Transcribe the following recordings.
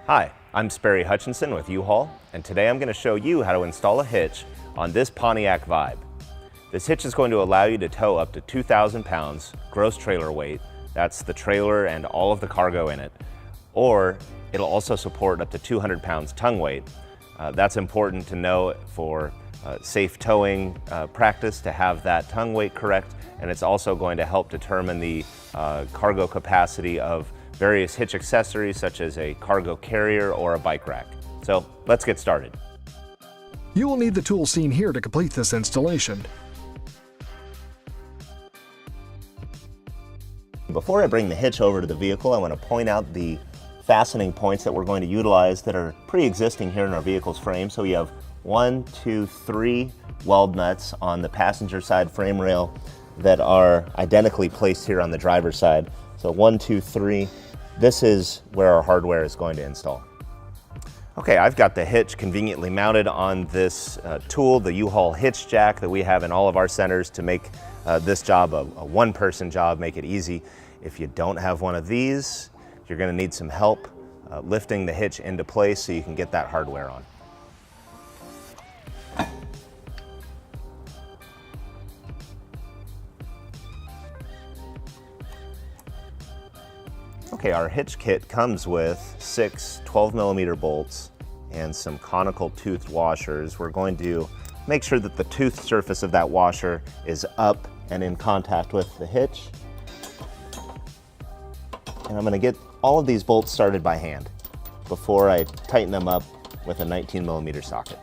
Hi, I'm Sperry Hutchinson with U-Haul, and today I'm going to show you how to install a hitch on this Pontiac Vibe. This hitch is going to allow you to tow up to 2,000 pounds gross trailer weight. That's the trailer and all of the cargo in it. Or it'll also support up to 200 pounds tongue weight. That's important to know for safe towing practice, to have that tongue weight correct, and it's also going to help determine the cargo capacity of various hitch accessories such as a cargo carrier or a bike rack. So let's get started. You will need the tools seen here to complete this installation. Before I bring the hitch over to the vehicle, I want to point out the fastening points that we're going to utilize that are pre-existing here in our vehicle's frame. So we have 1, 2, 3 weld nuts on the passenger side frame rail that are identically placed here on the driver's side. So 1, 2, 3. This is where our hardware is going to install. Okay, I've got the hitch conveniently mounted on this tool, the U-Haul hitch jack that we have in all of our centers to make this job a one-person job, make it easy. If you don't have one of these, you're going to need some help lifting the hitch into place so you can get that hardware on. Okay, our hitch kit comes with 6 12mm bolts and some conical toothed washers. We're going to make sure that the tooth surface of that washer is up and in contact with the hitch. And I'm going to get all of these bolts started by hand before I tighten them up with a 19mm socket.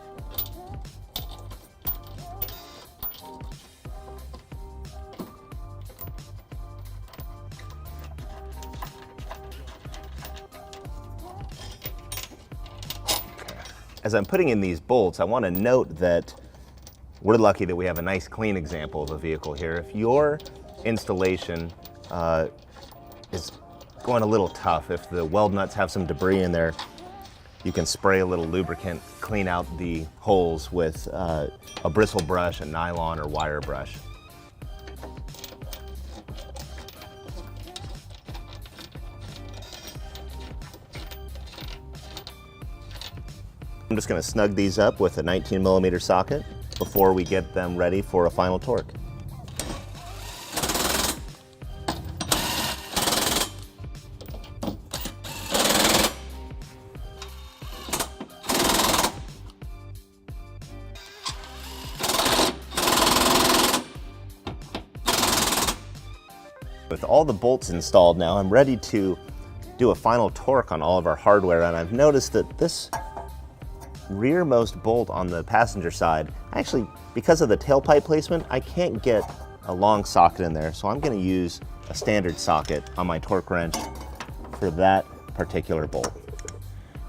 As I'm putting in these bolts, I want to note that we're lucky that we have a nice clean example of a vehicle here. If your installation is going a little tough, if the weld nuts have some debris in there, you can spray a little lubricant, clean out the holes with a bristle brush, a nylon or wire brush. I'm just going to snug these up with a 19mm socket before we get them ready for a final torque. With all the bolts installed now, I'm ready to do a final torque on all of our hardware, and I've noticed that this rearmost bolt on the passenger side, actually, because of the tailpipe placement, I can't get a long socket in there, so I'm going to use a standard socket on my torque wrench for that particular bolt.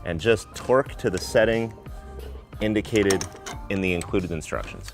And just torque to the setting indicated in the included instructions.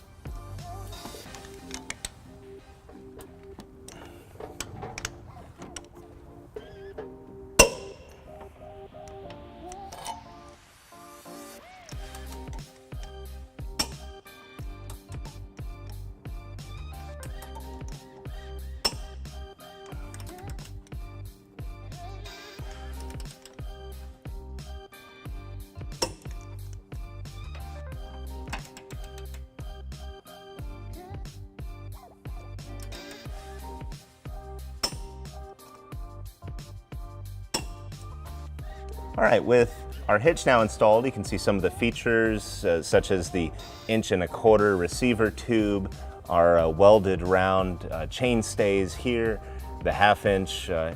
All right, with our hitch now installed, you can see some of the features such as the 1.25" receiver tube, our welded round chain stays here, the 1/2"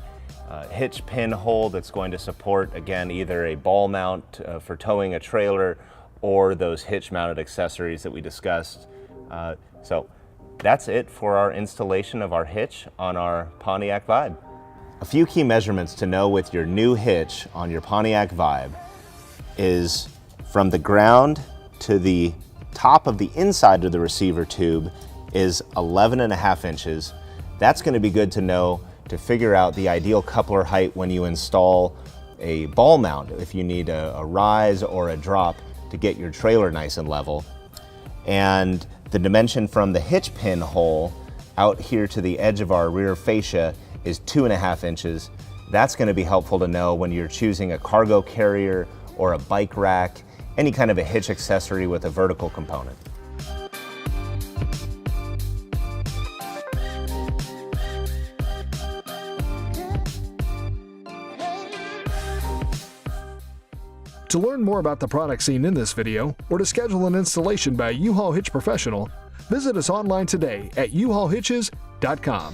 hitch pin hole that's going to support, again, either a ball mount for towing a trailer or those hitch mounted accessories that we discussed. So that's it for our installation of our hitch on our Pontiac Vibe. A few key measurements to know with your new hitch on your Pontiac Vibe is from the ground to the top of the inside of the receiver tube is 11.5 inches. That's going to be good to know to figure out the ideal coupler height when you install a ball mount, if you need a rise or a drop to get your trailer nice and level. And the dimension from the hitch pin hole out here to the edge of our rear fascia is 2.5 inches. That's going to be helpful to know when you're choosing a cargo carrier or a bike rack, any kind of a hitch accessory with a vertical component. To learn more about the products seen in this video, or to schedule an installation by U-Haul Hitch Professional, visit us online today at uhaulhitches.com.